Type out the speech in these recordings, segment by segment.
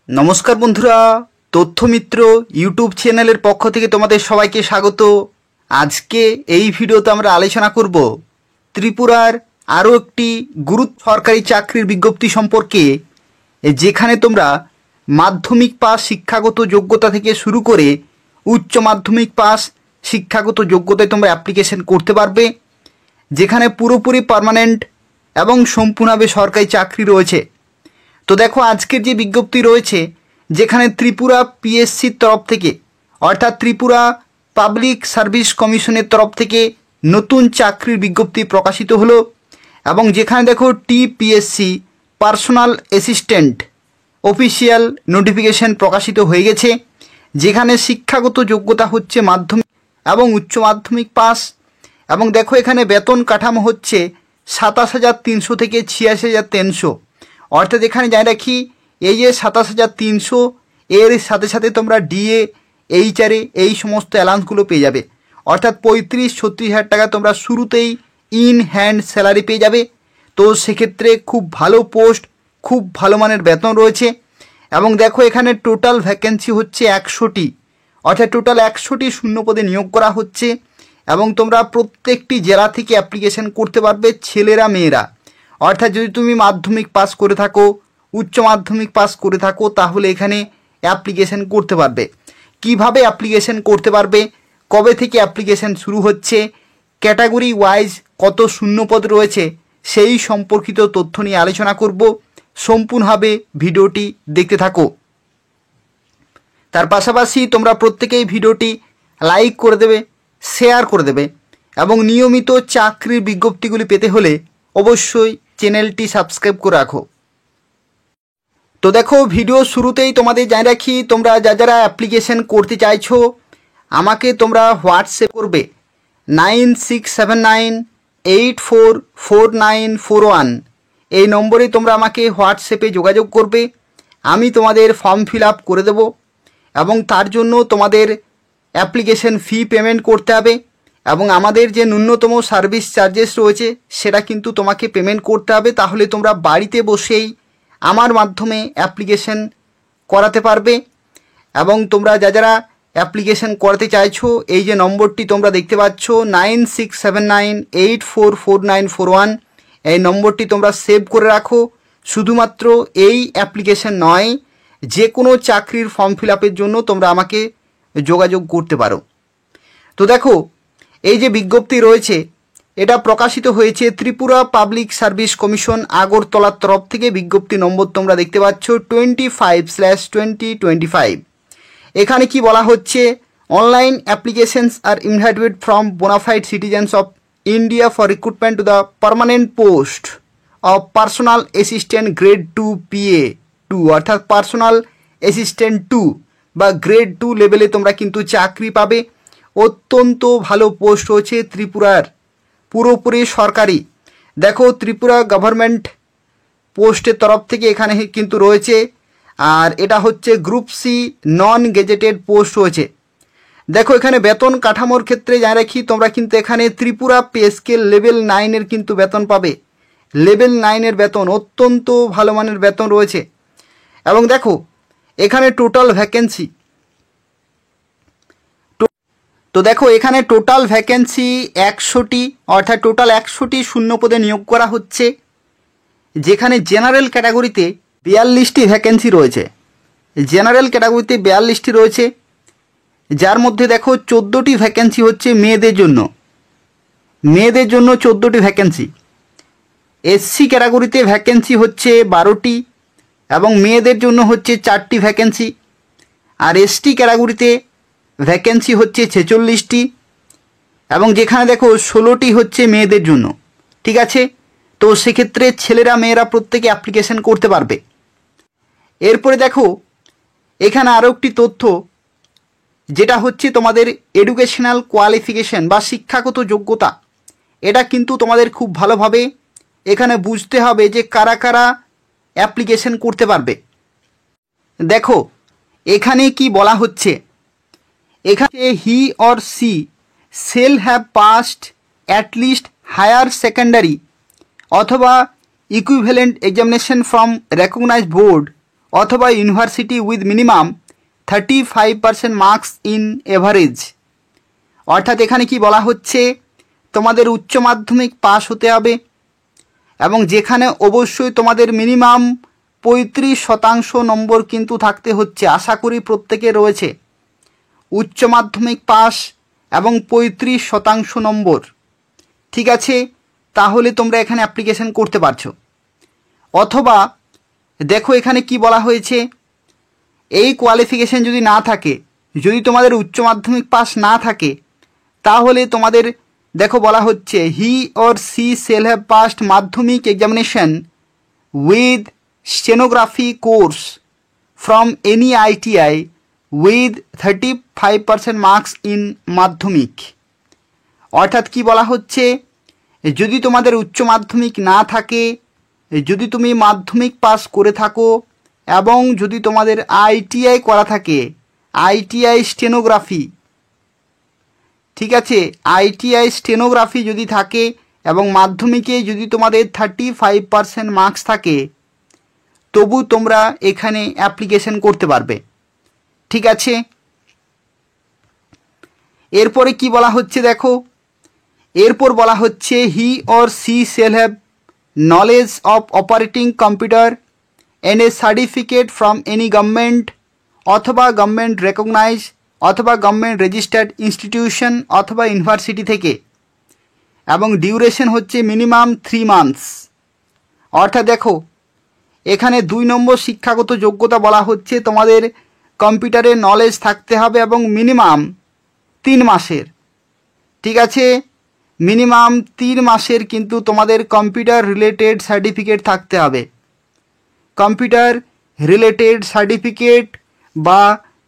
নমস্কার বন্ধুরা, তথ্যমিত্র ইউটিউব চ্যানেলের পক্ষ থেকে তোমাদের সবাইকে স্বাগত। আজকে এই ভিডিওতে আমরা আলোচনা করব ত্রিপুরার আরও একটি সরকারি চাকরির বিজ্ঞপ্তি সম্পর্কে, যেখানে তোমরা মাধ্যমিক পাস শিক্ষাগত যোগ্যতা থেকে শুরু করে উচ্চ মাধ্যমিক পাস শিক্ষাগত যোগ্যতায় তোমরা অ্যাপ্লিকেশন করতে পারবে, যেখানে পুরোপুরি পার্মানেন্ট এবং সম্পূর্ণভাবে সরকারি চাকরি রয়েছে। তো দেখো, আজকের যে বিজ্ঞপ্তি রয়েছে, যেখানে ত্রিপুরা পিএসসির তরফ থেকে অর্থাৎ ত্রিপুরা পাবলিক সার্ভিস কমিশনের তরফ থেকে নতুন চাকরির বিজ্ঞপ্তি প্রকাশিত হলো, এবং যেখানে দেখো TPSC personal assistant official notification প্রকাশিত হয়ে গেছে, যেখানে শিক্ষাগত যোগ্যতা হচ্ছে মাধ্যমিক এবং উচ্চ মাধ্যমিক পাস। এবং দেখো, এখানে বেতন কাঠামো হচ্ছে 27,300 থেকে 86,300। অর্থাৎ এখানে জানি রাখি, এই যে 27,300 এর সাথে সাথে তোমরা ডিএ, এইচআরএ এই সমস্ত অ্যালাউন্সগুলো পেয়ে যাবে। অর্থাৎ 35-36 হাজার টাকা তোমরা শুরুতেই ইন হ্যান্ড স্যালারি পেয়ে যাবে। তো সেক্ষেত্রে খুব ভালো পোস্ট, খুব ভালো মানের বেতন রয়েছে। এবং দেখো, এখানে টোটাল ভ্যাকেন্সি হচ্ছে 100টি, অর্থাৎ টোটাল 100টি শূন্য পদে নিয়োগ করা হচ্ছে। এবং তোমরা প্রত্যেকটি জেলা থেকে অ্যাপ্লিকেশন করতে পারবে, ছেলেরা মেয়েরা। অর্থাৎ যদি তুমি মাধ্যমিক পাস করে থাকো, উচ্চ মাধ্যমিক পাস করে থাকো, তাহলে এখানে অ্যাপ্লিকেশন করতে পারবে। কিভাবে অ্যাপ্লিকেশন করতে পারবে, কবে থেকে অ্যাপ্লিকেশন শুরু হচ্ছে, ক্যাটাগরি ওয়াইজ কত শূন্যপদ রয়েছে, সেই সম্পর্কিত তথ্য নিয়ে আলোচনা করব। সম্পূর্ণভাবে ভিডিওটি দেখতে থাকো। তার পাশাপাশি তোমরা প্রত্যেকেই ভিডিওটি লাইক করে দেবে, শেয়ার করে দেবে, এবং নিয়মিত চাকরির বিজ্ঞপ্তিগুলি পেতে হলে অবশ্যই চ্যানেলটি সাবস্ক্রাইব করে রাখো। তো দেখো, ভিডিও শুরুতেই তোমাদের জানিয়ে রাখি, তোমরা যারা অ্যাপ্লিকেশন করতে চাইছো, আমাকে তোমরা হোয়াটসঅ্যাপ করবে 9679844941। এই নম্বরে তোমরা আমাকে হোয়াটসঅ্যাপে যোগাযোগ করবে। আমি তোমাদের ফর্ম ফিল আপ করে দেবো, এবং তার জন্য তোমাদের অ্যাপ্লিকেশন ফি পেমেন্ট করতে হবে। এবং আমাদের যে ন্যূনতম সার্ভিস চার্জেস রয়েছে, সেটা কিন্তু তোমাকে পেমেন্ট করতে হবে। তাহলে তোমরা বাড়িতে বসেই আমার মাধ্যমে অ্যাপ্লিকেশন করাতে পারবে। এবং তোমরা যারা অ্যাপ্লিকেশন করাতে চাইছো, এই যে নম্বরটি তোমরা দেখতে পাচ্ছ 9679844941, এই নম্বরটি তোমরা সেভ করে রাখো। শুধুমাত্র এই অ্যাপ্লিকেশন নয়, যে কোনো চাকরির ফর্ম ফিল আপের জন্য তোমরা আমাকে যোগাযোগ করতে পারো। তো দেখো, এই যে বিজ্ঞপ্তি রয়েছে, এটা প্রকাশিত হয়েছে ত্রিপুরা পাবলিক সার্ভিস কমিশন আগরতলার তরফ থেকে। বিজ্ঞপ্তি নম্বর তোমরা দেখতে পাচ্ছ 25/2025। এখানে কি বলা হচ্ছে, online applications are invited from bonafide citizens of India for recruitment to the permanent post of personal assistant grade 2 PA2, অর্থাৎ পার্সোনাল অ্যাসিস্ট্যান্ট 2 বা গ্রেড 2 লেভেলে তোমরা কিন্তু চাকরি পাবে। অত্যন্ত ভালো পোস্ট হচ্ছে ত্রিপুরার, পুরোপুরি সরকারি। দেখো, ত্রিপুরা গভর্নমেন্ট পোস্টের তরফ থেকে এখানে কিন্তু রয়েছে। আর এটা হচ্ছে group C non gazetted post রয়েছে। দেখো, এখানে বেতন কাঠামোর ক্ষেত্রে জানিয়ে রাখি, তোমরা কিন্তু এখানে ত্রিপুরা পে স্কেল লেভেল 9-এর কিন্তু বেতন পাবে। লেভেল 9-এর বেতন, অত্যন্ত ভালো মানের বেতন রয়েছে। এবং দেখো, এখানে টোটাল ভ্যাকেন্সি, তো দেখো এখানে টোটাল ভ্যাকেন্সি 100টি, অর্থাৎ টোটাল 100টি শূন্য পদে নিয়োগ করা হচ্ছে, যেখানে জেনারেল ক্যাটাগরিতে 42টি ভ্যাকেন্সি রয়েছে। জেনারেল ক্যাটাগরিতে 42টি রয়েছে, যার মধ্যে দেখো 14টি ভ্যাকেন্সি হচ্ছে মেয়েদের জন্য। মেয়েদের জন্য 14টি ভ্যাকেন্সি। এসসি ক্যাটাগরিতে ভ্যাকেন্সি হচ্ছে 12টি, এবং মেয়েদের জন্য হচ্ছে 4টি ভ্যাকেন্সি। আর এসটি ক্যাটাগরিতে ভ্যাকেন্সি হচ্ছে 46টি, এবং যেখানে দেখো 16টি হচ্ছে মেয়েদের জন্য। ঠিক আছে, তো সেক্ষেত্রে ছেলেরা মেয়েরা প্রত্যেকে অ্যাপ্লিকেশন করতে পারবে। এরপরে দেখো, এখানে আরও একটি তথ্য, যেটা হচ্ছে তোমাদের এডুকেশনাল কোয়ালিফিকেশন বা শিক্ষাগত যোগ্যতা। এটা কিন্তু তোমাদের খুব ভালোভাবে এখানে বুঝতে হবে যে কারা কারা অ্যাপ্লিকেশন করতে পারবে। দেখো, এখানে কি বলা হচ্ছে, এখানে he or she shall have passed at least higher secondary অথবা equivalent examination from recognised board অথবা university with minimum 35% marks in average. অর্থাৎ এখানে কি বলা হচ্ছে, তোমাদের উচ্চ মাধ্যমিক পাস হতে হবে এবং যেখানে অবশ্যই তোমাদের মিনিমাম 35% নম্বর কিন্তু থাকতে হচ্ছে। আশা করি প্রত্যেকে রয়েছে উচ্চ মাধ্যমিক পাস এবং 35% নম্বর। ঠিক আছে, তাহলে তোমরা এখানে অ্যাপ্লিকেশন করতে পারছো। অথবা দেখো এখানে কি বলা হয়েছে, এই কোয়ালিফিকেশন যদি না থাকে, যদি তোমাদের উচ্চ মাধ্যমিক পাস না থাকে, তাহলে তোমাদের দেখো বলা হচ্ছে he or she shall have passed Madhyamik examination with stenography course from any ITI with 35% marks in Madhyamik. অর্থাৎ কি বলা হচ্ছে, যদি তোমাদের উচ্চ মাধ্যমিক না থাকে, যদি তুমি মাধ্যমিক পাস করে থাকো এবং যদি তোমাদের আইটিআই করা থাকে, আইটিআই স্টেনোগ্রাফি, ঠিক আছে, আইটিআই স্টেনোগ্রাফি যদি থাকে এবং মাধ্যমিকে যদি তোমাদের 35% মার্কস থাকে, তবু তোমরা এখানে অ্যাপ্লিকেশন করতে পারবে। ঠিক আছে, এরপরে কি বলা হচ্ছে দেখো, এরপর বলা হচ্ছে he or she shall have knowledge of operating computer and a certificate from any government অথবা গভর্নমেন্ট রেকগনাইজ অথবা গভর্নমেন্ট রেজিস্টার্ড ইনস্টিটিউশন অথবা ইউনিভার্সিটি থেকে, এবং ডিউরেশন হচ্ছে মিনিমাম 3 মান্থস। অর্থাৎ দেখো এখানে 2 নম্বর শিক্ষাগত যোগ্যতা বলা হচ্ছে, তোমাদের কম্পিউটারের নলেজ থাকতে হবে এবং মিনিমাম 3 মাসের। ঠিক আছে, মিনিমাম 3 মাসের কিন্তু তোমাদের কম্পিউটার রিলেটেড সার্টিফিকেট থাকতে হবে। কম্পিউটার রিলেটেড সার্টিফিকেট বা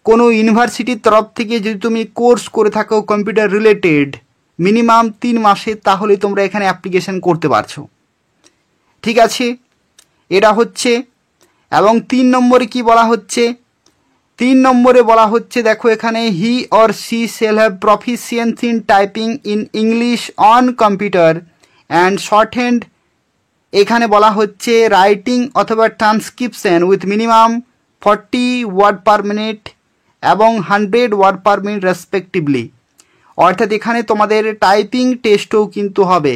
কোনো ইউনিভার্সিটির তরফ থেকে যদি তুমি কোর্স করে থাকো কম্পিউটার রিলেটেড মিনিমাম 3 মাসে, তাহলে তোমরা এখানে অ্যাপ্লিকেশন করতে পারছো। ঠিক আছে, এটা হচ্ছে। এবং 3 নম্বরে কি বলা হচ্ছে, 3 নম্বরে বলা হচ্ছে দেখো এখানে he or she shall have proficiency in typing in English on computer and shorthand. এখানে বলা হচ্ছে রাইটিং অথবা transcription with minimum 40 word per minute এবং 100 ওয়ার্ড পার মিনিট রেসপেক্টিভলি। অর্থাৎ এখানে তোমাদের টাইপিং টেস্টও কিন্তু হবে।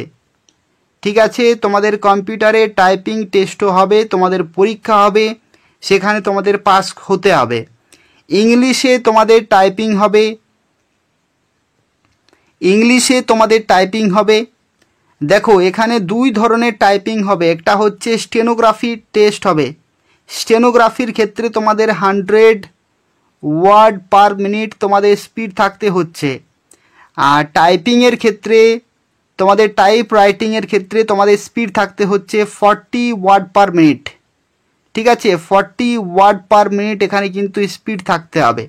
ঠিক আছে, তোমাদের কম্পিউটারে টাইপিং টেস্টও হবে, তোমাদের পরীক্ষা হবে, সেখানে তোমাদের পাস হতে হবে। ইংলিশে তোমাদের টাইপিং হবে, ইংলিশে তোমাদের টাইপিং হবে। দেখো এখানে 2 ধরনের টাইপিং হবে, একটা হচ্ছে স্টেনোগ্রাফি টেস্ট হবে। স্টেনোগ্রাফির ক্ষেত্রে তোমাদের 100 ওয়ার্ড পার মিনিট তোমাদের স্পিড থাকতে হচ্ছে, আর টাইপিংয়ের ক্ষেত্রে তোমাদের টাইপ রাইটিংয়ের ক্ষেত্রে তোমাদের স্পিড থাকতে হচ্ছে 40 ওয়ার্ড পার মিনিট। ঠিক আছে, 40 ওয়ার্ড পার মিনিট এখানে কিন্তু স্পিড থাকতে হবে।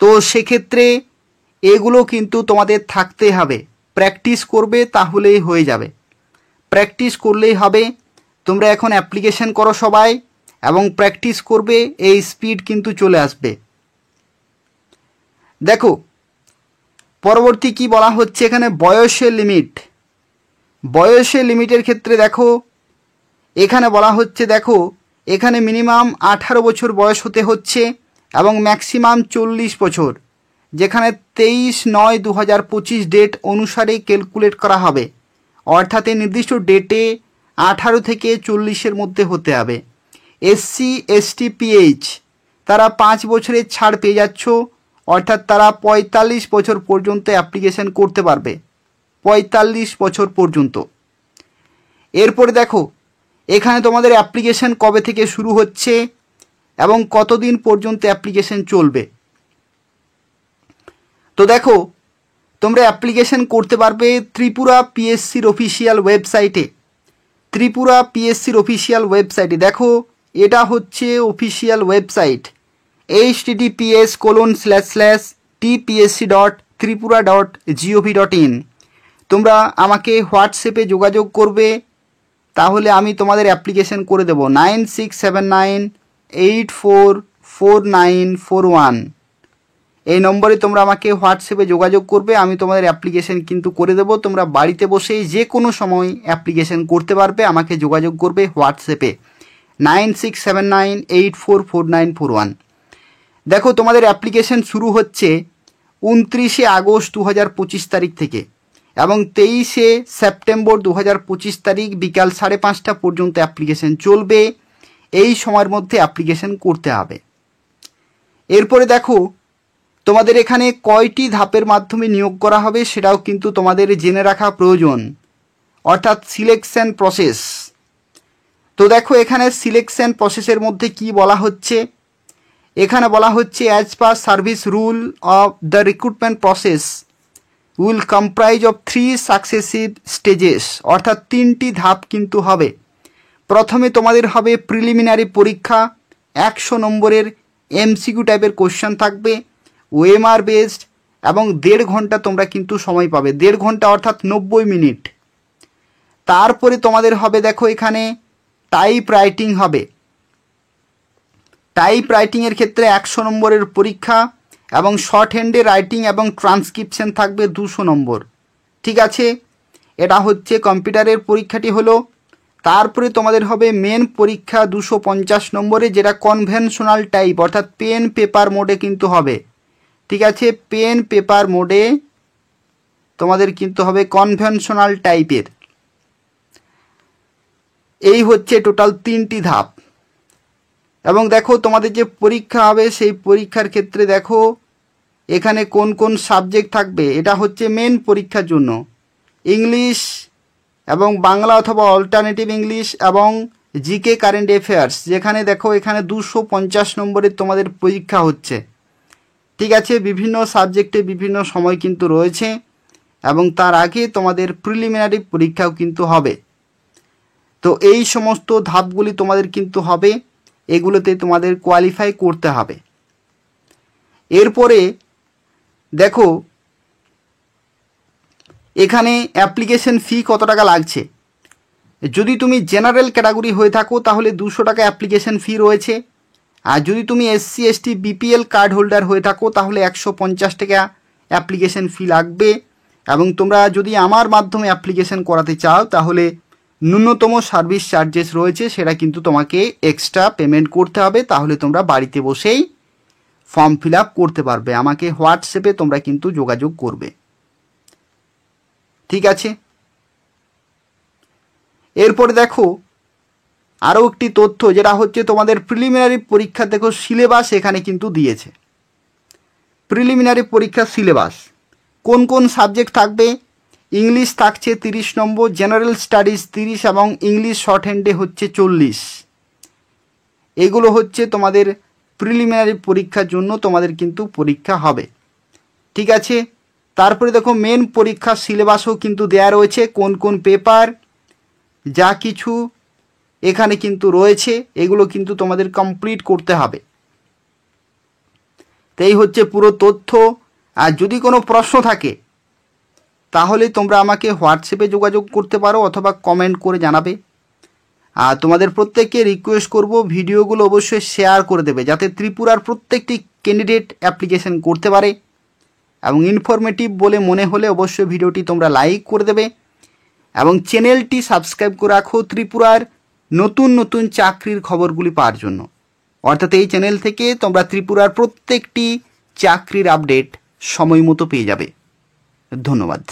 তো সেক্ষেত্রে এগুলো কিন্তু তোমাদের থাকতে হবে, প্র্যাকটিস করবে তাহলেই হয়ে যাবে, প্র্যাকটিস করলেই হবে। তোমরা এখন অ্যাপ্লিকেশন করো সবাই এবং প্র্যাকটিস করবে, এই স্পিড কিন্তু চলে আসবে। দেখো পরবর্তী কি বলা হচ্ছে এখানে, বয়সের লিমিট। বয়সের লিমিটের ক্ষেত্রে দেখো এখানে বলা হচ্ছে, দেখো এখানে মিনিমাম 18 বছর বয়স হতে হচ্ছে এবং ম্যাক্সিমাম 40 বছর, যেখানে 23/9/2025 ডেট অনুসারে ক্যালকুলেট করা হবে। অর্থাৎ এই নির্দিষ্ট ডেটে 18 থেকে 40-এর মধ্যে হতে হবে। SC ST PH তারা 5 বছরের ছাড় পেয়ে যাচ্ছ, অর্থাৎ তারা 45 বছর পর্যন্ত অ্যাপ্লিকেশন করতে পারবে, 45 বছর পর্যন্ত। এরপরে দেখো এখানে তোমাদের অ্যাপ্লিকেশন কবে থেকে শুরু হচ্ছে এবং কতদিন পর্যন্ত অ্যাপ্লিকেশন চলবে। তো দেখো তোমরা অ্যাপ্লিকেশন করতে পারবে ত্রিপুরা পিএসসির অফিসিয়াল ওয়েবসাইটে। ত্রিপুরা পিএসসির অফিসিয়াল ওয়েবসাইটে দেখো এটা হচ্ছে অফিসিয়াল ওয়েবসাইট https://tpsc.tripura.gov.in। তোমরা আমাকে হোয়াটসঅ্যাপে যোগাযোগ করবে, তাহলে আমি তোমাদের অ্যাপ্লিকেশন করে দেবো। 9679844941 এই নম্বরে তোমরা আমাকে হোয়াটসঅ্যাপে যোগাযোগ করবে, আমি তোমাদের অ্যাপ্লিকেশন কিন্তু করে দেবো। তোমরা বাড়িতে বসেই যে কোনো সময় অ্যাপ্লিকেশন করতে পারবে, আমাকে যোগাযোগ করবে হোয়াটসঅ্যাপে 9679844941। দেখো তোমাদের অ্যাপ্লিকেশন শুরু হচ্ছে 29শে আগস্ট 2025 তারিখ থেকে এবং 23শে সেপ্টেম্বর 2025 তারিখ বিকাল 5:30 পর্যন্ত অ্যাপ্লিকেশন চলবে। এই সময়ের মধ্যে অ্যাপ্লিকেশন করতে হবে। এরপরে দেখো তোমাদের এখানে কয়টি ধাপের মাধ্যমে নিয়োগ করা হবে সেটাও কিন্তু তোমাদের জেনে রাখা প্রয়োজন, অর্থাৎ সিলেকশন প্রসেস। তো দেখো এখানে সিলেকশন প্রসেসের মধ্যে কি বলা হচ্ছে, এখানে বলা হচ্ছে as per service rule of the recruitment process will comprise of 3 successive stages, অর্থাৎ 3টি ধাপ কিন্তু হবে। প্রথমে তোমাদের হবে প্রিলিমিনারি পরীক্ষা, 100 নম্বরের এমসিকিউ টাইপের কোশ্চেন থাকবে, ওএমআর বেসড এবং 1.5 ঘন্টা তোমরা কিন্তু সময় পাবে, 1.5 ঘন্টা অর্থাৎ 90 মিনিট। তারপরে তোমাদের হবে দেখো এখানে টাইপ রাইটিং হবে। টাইপ রাইটিংয়ের ক্ষেত্রে 100 নম্বরের পরীক্ষা এবং শর্ট হ্যান্ডে রাইটিং এবং ট্রান্সক্রিপশন থাকবে 200 নম্বর। ঠিক আছে, এটা হচ্ছে কম্পিউটারের পরীক্ষাটি হলো। তারপরে তোমাদের হবে মেন পরীক্ষা 250 নম্বরে, যেটা কনভেনশনাল টাইপ অর্থাৎ পেন পেপার মোডে কিন্তু হবে। ঠিক আছে, পেন পেপার মোডে তোমাদের কিন্তু হবে কনভেনশনাল টাইপের। এই হচ্ছে টোটাল 3টি ধাপ। এবং দেখো তোমাদের যে পরীক্ষা হবে সেই পরীক্ষার ক্ষেত্রে দেখো এখানে কোন কোন সাবজেক্ট থাকবে। এটা হচ্ছে মেন পরীক্ষার জন্য ইংলিশ এবং বাংলা অথবা অল্টারনেটিভ ইংলিশ এবং জিকে কারেন্ট অ্যাফেয়ার্স, যেখানে দেখো এখানে 250 নম্বরের তোমাদের পরীক্ষা হচ্ছে। ঠিক আছে, বিভিন্ন সাবজেক্টে বিভিন্ন সময় কিন্তু রয়েছে এবং তার আগে তোমাদের প্রিলিমিনারি পরীক্ষাও কিন্তু হবে। তো এই সমস্ত ধাপগুলি তোমাদের কিন্তু হবে, এগুলোতে তোমাদের কোয়ালিফাই করতে হবে। এরপরে দেখো এখানে অ্যাপ্লিকেশন ফি কত টাকা লাগছে। যদি তুমি জেনারেল ক্যাটাগরি হয়ে থাকো তাহলে 200 টাকা অ্যাপ্লিকেশন ফি রয়েছে, আর যদি তুমি SC ST BPL card holder হয়ে থাকো তাহলে 150 টাকা অ্যাপ্লিকেশন ফি লাগবে। এবং তোমরা যদি আমার মাধ্যমে অ্যাপ্লিকেশন করাতে চাও তাহলে ন্যূনতম সার্ভিস চার্জেস রয়েছে, সেটা কিন্তু তোমাকে এক্সট্রা পেমেন্ট করতে হবে। তাহলে তোমরা বাড়িতে বসেই ফর্ম ফিল আপ করতে পারবে। আমাকে হোয়াটসঅ্যাপে তোমরা কিন্তু যোগাযোগ করবে। ঠিক আছে, এরপরে দেখো আরও একটি তথ্য, যেটা হচ্ছে তোমাদের প্রিলিমিনারি পরীক্ষা। দেখো সিলেবাস এখানে কিন্তু দিয়েছে। প্রিলিমিনারি পরীক্ষার সিলেবাস কোন কোন সাবজেক্ট থাকবে। ইংলিশ থাকছে 30 নম্বর, জেনারেল স্টাডিজ 30 এবং ইংলিশ শর্ট হ্যান্ডে হচ্ছে 40। এগুলো হচ্ছে তোমাদের প্রিলিমিনারি পরীক্ষার জন্য তোমাদের কিন্তু পরীক্ষা হবে। ঠিক আছে, তারপরে দেখো মেন পরীক্ষার সিলেবাসও কিন্তু দেয়া রয়েছে, কোন কোন পেপার যা কিছু এখানে কিন্তু রয়েছে, এগুলো কিন্তু তোমাদের কমপ্লিট করতে হবে। তো এই হচ্ছে পুরো তথ্য। আর যদি কোনো প্রশ্ন থাকে তাহলে তোমরা আমাকে হোয়াটসঅ্যাপে যোগাযোগ করতে পারো অথবা কমেন্ট করে জানাবে। আর তোমাদের প্রত্যেককে রিকোয়েস্ট করব ভিডিওগুলো অবশ্যই শেয়ার করে দেবে, যাতে ত্রিপুরার প্রত্যেকটি ক্যান্ডিডেট অ্যাপ্লিকেশন করতে পারে। এবং ইনফরমেটিভ বলে মনে হলে অবশ্যই ভিডিওটি তোমরা লাইক করে দেবে এবং চ্যানেলটি সাবস্ক্রাইব করে রাখো ত্রিপুরার নতুন নতুন চাকরির খবরগুলি পাওয়ার জন্য। অর্থাৎ এই চ্যানেল থেকে তোমরা ত্রিপুরার প্রত্যেকটি চাকরির আপডেট সময় মতো পেয়ে যাবে। ধন্যবাদ।